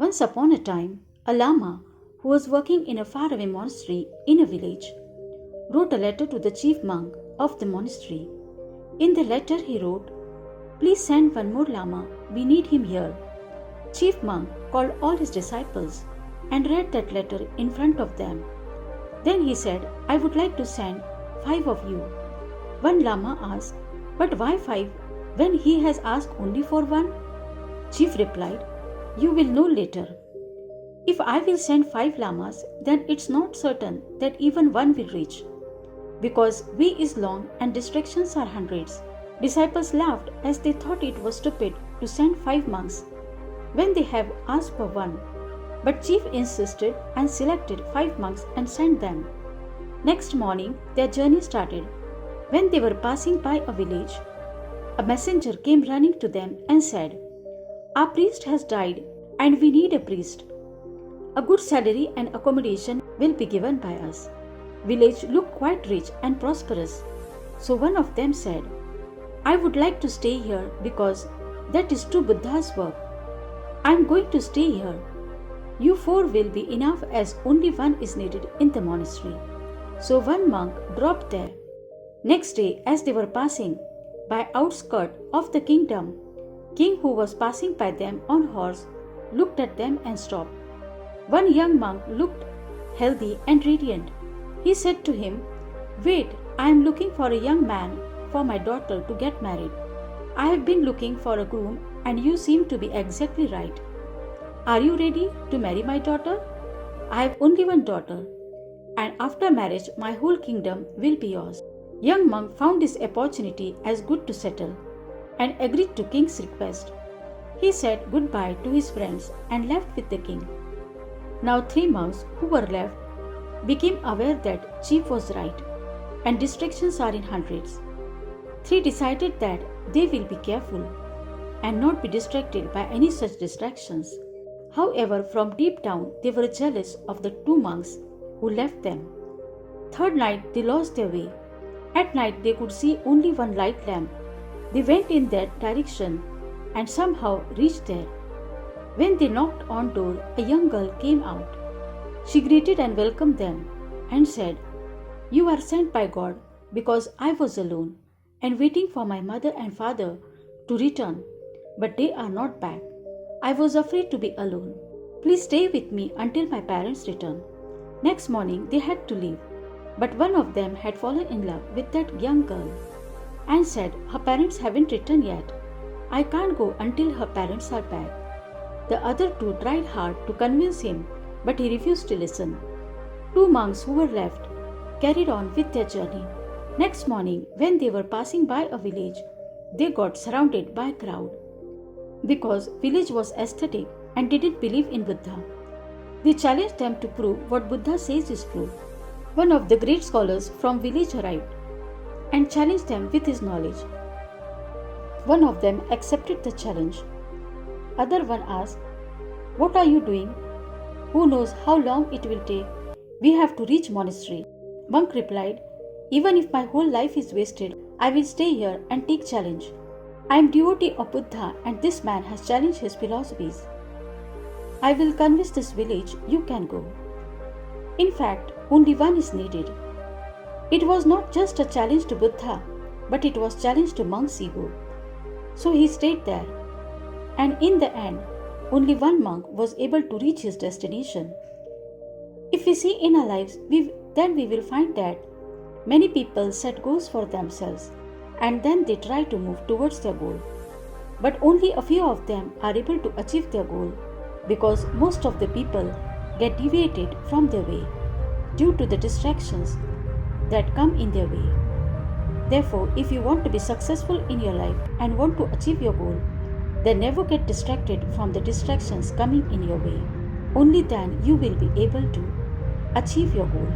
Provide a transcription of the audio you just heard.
Once upon a time, a Lama who was working in a faraway monastery in a village wrote a letter to the chief monk of the monastery. In the letter he wrote, "Please send one more Lama, we need him here." Chief monk called all his disciples and read that letter in front of them. Then he said, "I would like to send 5 of you." One Lama asked, "But why 5 when he has asked only for 1? Chief replied, "You will know later. If I will send 5 Lamas, then it's not certain that even one will reach. Because way is long and distractions are hundreds." Disciples laughed as they thought it was stupid to send 5 monks when they have asked for 1. But Chief insisted and selected 5 monks and sent them. Next morning, their journey started. When they were passing by a village, a messenger came running to them and said, "Our priest has died and we need a priest. A good salary and accommodation will be given by us." Village looked quite rich and prosperous. So one of them said, "I would like to stay here because that is true Buddha's work. I am going to stay here. You 4 will be enough as only 1 is needed in the monastery." So one monk dropped there. Next day, as they were passing by outskirt of the kingdom, king who was passing by them on horse looked at them and stopped. One young monk looked healthy and radiant. He said to him, "Wait, I am looking for a young man for my daughter to get married. I have been looking for a groom and you seem to be exactly right. Are you ready to marry my daughter? I have only one daughter, and after marriage my whole kingdom will be yours." Young monk found this opportunity as good to settle and agreed to king's request. He said goodbye to his friends and left with the king. Now 3 monks who were left became aware that chief was right and distractions are in hundreds. 3 decided that they will be careful and not be distracted by any such distractions. However, from deep down they were jealous of the 2 monks who left them. Third night they lost their way. At night they could see only one light lamp. They went in that direction and somehow reached there. When they knocked on door, a young girl came out. She greeted and welcomed them and said, "You are sent by God because I was alone and waiting for my mother and father to return, but they are not back. I was afraid to be alone. Please stay with me until my parents return." Next morning they had to leave, but one of them had fallen in love with that young girl and said, "Her parents haven't returned yet. I can't go until her parents are back." The other 2 tried hard to convince him, but he refused to listen. 2 monks who were left carried on with their journey. Next morning, when they were passing by a village, they got surrounded by a crowd. Because village was aesthetic and didn't believe in Buddha, they challenged them to prove what Buddha says is true. One of the great scholars from village arrived and challenged them with his knowledge. One of them accepted the challenge. Other one asked, "What are you doing? Who knows how long it will take? We have to reach monastery." Monk replied, "Even if my whole life is wasted, I will stay here and take challenge. I am devotee of Buddha and this man has challenged his philosophies. I will convince this village you can go." In fact, only 1 is needed. It was not just a challenge to Buddha, but it was challenge to monk's ego. So he stayed there. And in the end, only 1 monk was able to reach his destination. If we see in our lives, then we will find that many people set goals for themselves and then they try to move towards their goal. But only a few of them are able to achieve their goal because most of the people get deviated from their way due to the distractions that come in their way. Therefore, if you want to be successful in your life and want to achieve your goal, then never get distracted from the distractions coming in your way. Only then you will be able to achieve your goal.